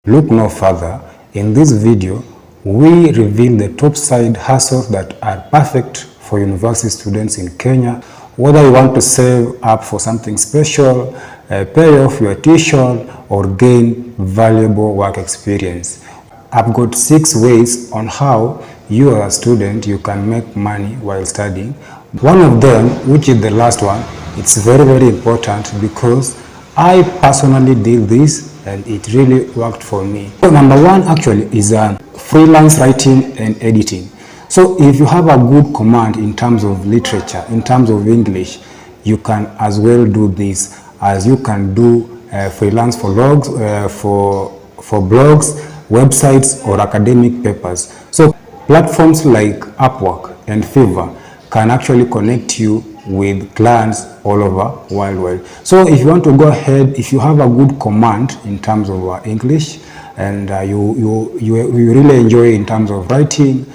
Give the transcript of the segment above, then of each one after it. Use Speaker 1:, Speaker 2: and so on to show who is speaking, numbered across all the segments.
Speaker 1: Look no further. In this video, we reveal the top side hustles that are perfect for university students in Kenya. Whether you want to save up for something special, pay off your tuition, or gain valuable work experience. I've got 6 ways on how you as a student you can make money while studying. One of them, which is the last one, it's very, very important because I personally did this and it really worked for me. So number one actually is freelance writing and editing. So if you have a good command in terms of literature, in terms of English, you can as well do this, as you can do freelance for blogs, for blogs, websites, or academic papers. So platforms like Upwork and Fiverr can actually connect you with clients all over worldwide. So if you want to go ahead, if you have a good command in terms of English, and you really enjoy in terms of writing,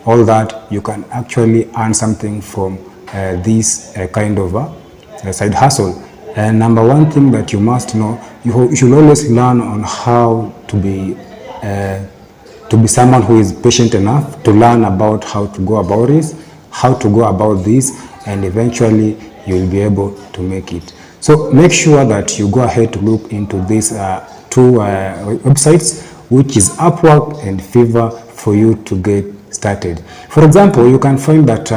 Speaker 1: all that, you can actually earn something from this kind of side hustle. And number one thing that you must know, you should always learn on how to be someone who is patient enough to learn about how to go about this, and eventually you'll be able to make it. So make sure that you go ahead to look into these 2 websites, which is Upwork and Fiverr, for you to get started. For example, you can find that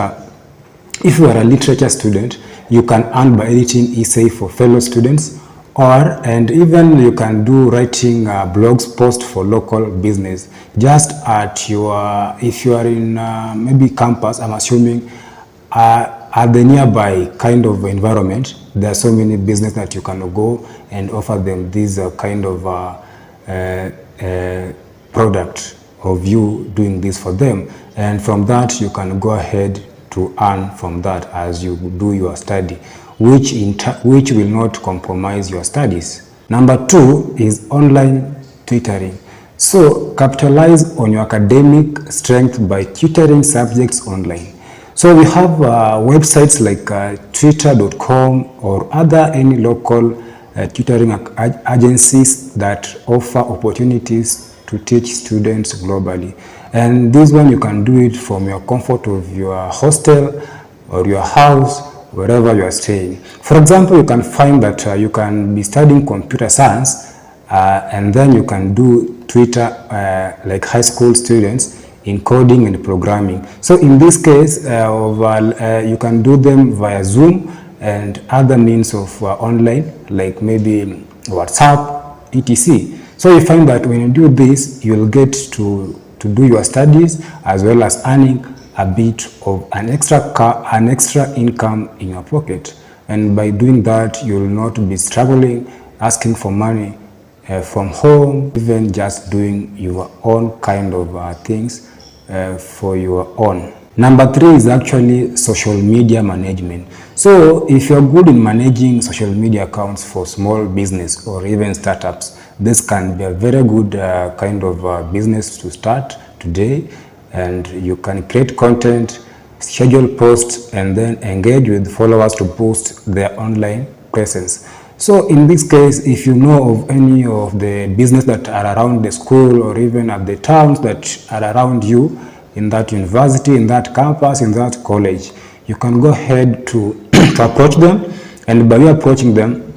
Speaker 1: if you are a literature student, you can earn by editing essay for fellow students, and even you can do writing blogs post for local business. Just at your, if you are in maybe campus, I'm assuming, at the nearby kind of environment, there are so many business that you can go and offer them this kind of product of you doing this for them, and from that you can go ahead to earn from that as you do your study, which will not compromise your studies. Number 2 is online tutoring. So capitalize on your academic strength by tutoring subjects online. So we have websites like twitter.com or any local tutoring agencies that offer opportunities to teach students globally. And this one you can do it from your comfort of your hostel or your house, wherever you are staying. For example, you can find that you can be studying computer science and then you can do Twitter like high school students in coding and programming. So in this case, you can do them via Zoom and other means of online, like maybe WhatsApp, etc. So you find that when you do this, you'll get to do your studies as well as earning a bit of an extra income in your pocket. And by doing that, you'll not be struggling, asking for money from home, even just doing your own kind of things for your own. Number 3 is actually social media management. So if you're good in managing social media accounts for small business or even startups, this can be a very good kind of business to start today. And you can create content, schedule posts, and then engage with followers to boost their online presence. So in this case, if you know of any of the business that are around the school or even at the towns that are around you, in that university, in that campus, in that college, you can go ahead to approach them. And by you approaching them,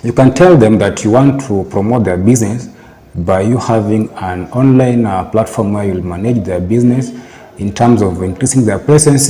Speaker 1: you can tell them that you want to promote their business by you having an online platform where you'll manage their business in terms of increasing their presence.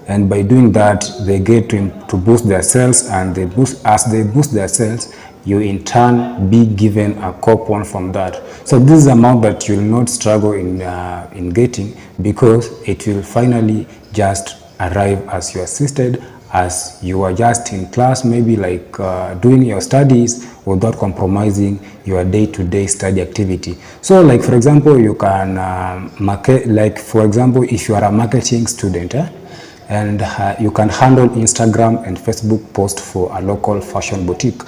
Speaker 1: And by doing that, they get to boost their sales, and as they boost their sales, you in turn be given a coupon from that. So this is the amount that you'll not struggle in getting, because it will finally just arrive as you assisted, as you are just in class, maybe like doing your studies without compromising your day-to-day study activity. So like for example, you can market, like for example, if you are a marketing student, and you can handle Instagram and Facebook post for a local fashion boutique.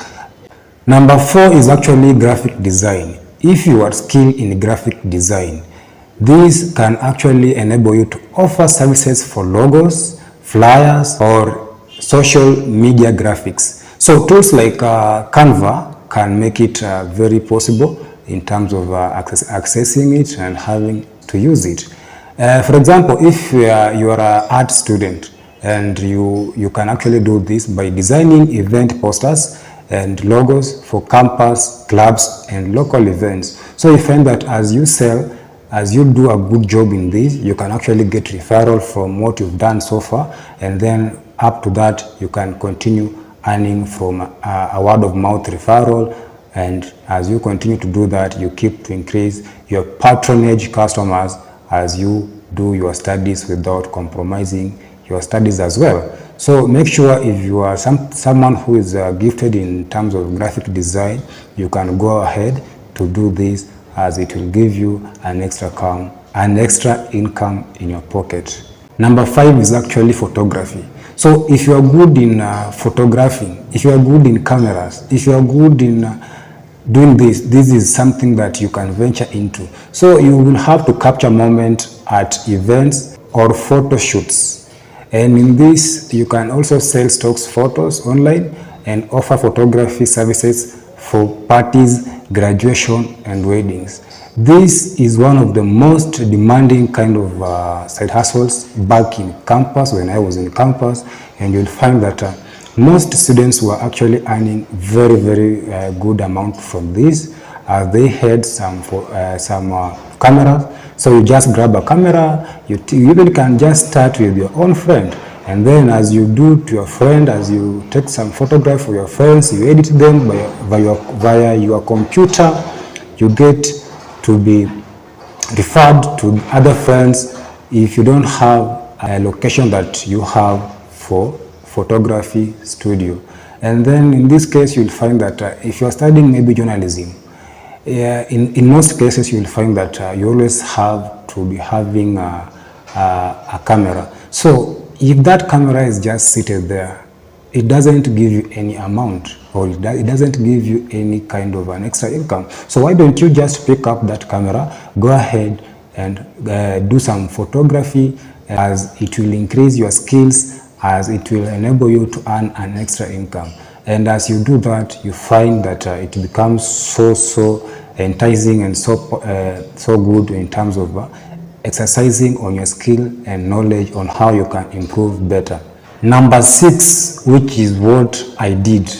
Speaker 1: Number 4 is actually graphic design. If you are skilled in graphic design, this can actually enable you to offer services for logos, flyers, or social media graphics. So tools like Canva can make it very possible in terms of accessing it and having to use it. For example, if you are an art student, and you can actually do this by designing event posters and logos for campus, clubs, and local events. So you find that as you do a good job in this, you can actually get referral from what you've done so far, and then up to that, you can continue earning from a word of mouth referral. And as you continue to do that, you keep to increase your patronage customers as you do your studies without compromising your studies as well. So make sure if you are someone who is gifted in terms of graphic design, you can go ahead to do this, as it will give you an extra income in your pocket. Number 5 is actually photography. So if you are good in photographing, if you are good in cameras, if you are good in doing this is something that you can venture into. So you will have to capture moments at events or photo shoots. And in this, you can also sell stocks photos online and offer photography services for parties, graduation, and weddings. This is one of the most demanding kind of side hustles back in campus, when I was in campus, and you'll find that most students were actually earning very good amount from this. They had some cameras. So you just grab a camera, you even can just start with your own friend. And then as you do to your friend, as you take some photographs for your friends, you edit them via your computer, you get to be referred to other friends if you don't have a location that you have for photography studio. And then in this case, you'll find that if you're studying maybe journalism, in most cases, you'll find that you always have to be having a camera. So if that camera is just seated there, it doesn't give you any amount, or it doesn't give you any kind of an extra income. So why don't you just pick up that camera, go ahead and do some photography, as it will increase your skills, as it will enable you to earn an extra income. And as you do that, you find that it becomes so enticing and so good in terms of exercising on your skill and knowledge on how you can improve better. Number 6, which is what I did,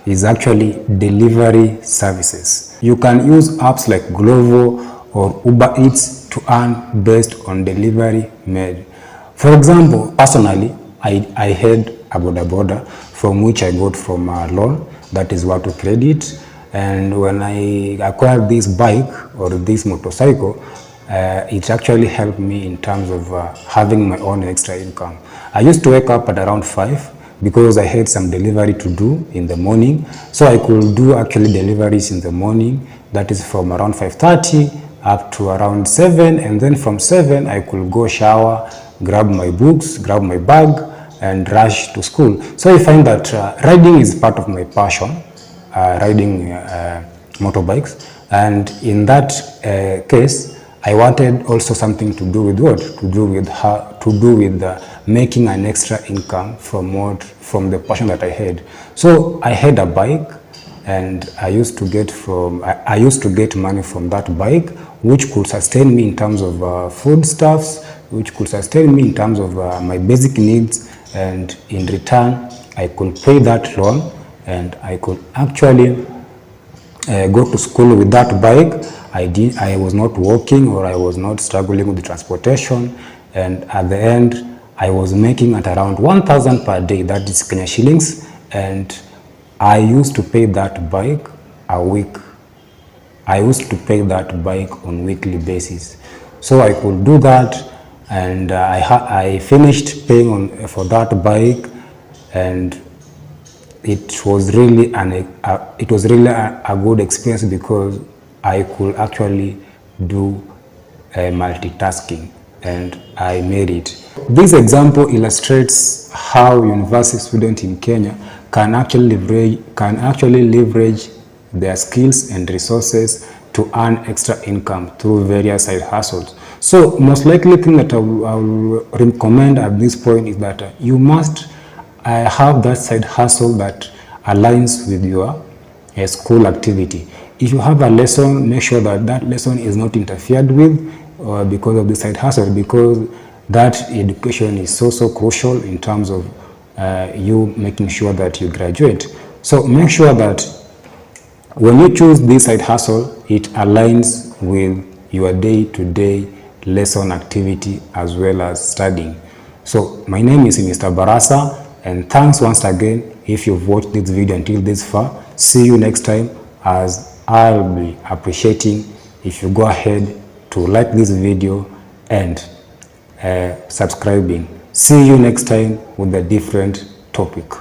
Speaker 1: is actually delivery services. You can use apps like Glovo or Uber Eats to earn based on delivery made. For example, personally, I had a boda from which I got from a loan, that is what to credit. And when I acquired this bike or this motorcycle, it actually helped me in terms of having my own extra income. I used to wake up at around 5 because I had some delivery to do in the morning. So I could do actually deliveries in the morning, that is from around 5:30 up to around 7. And then from 7, I could go shower, grab my books, grab my bag, and rush to school. So I find that riding is part of my passion, riding motorbikes. And in that case, I wanted also something to do with what? To do with making an extra income from the passion that I had. So I had a bike, and I used to get money from that bike, which could sustain me in terms of foodstuffs, which could sustain me in terms of my basic needs. And in return, I could pay that loan, and I could actually go to school with that bike. I was not walking, or I was not struggling with the transportation, and at the end I was making at around 1,000 per day, that is Kenya shillings, and I used to pay that bike a week. I used to pay that bike on weekly basis. So I could do that, and I finished paying for that bike, and it was really a good experience, because I could actually do multitasking, and I made it. This example illustrates how university students in Kenya can actually leverage their skills and resources to earn extra income through various side hustles. So most likely thing that I will recommend at this point is that you must have that side hustle that aligns with your school activity. If you have a lesson, make sure that that lesson is not interfered with because of the side hustle, because that education is so crucial in terms of you making sure that you graduate. So make sure that when you choose this side hustle, it aligns with your day-to-day lesson activity as well as studying. So my name is Mr. Barasa, and thanks once again if you've watched this video until this far. See you next time, as I'll be appreciating if you go ahead to like this video and subscribing. See you next time with a different topic.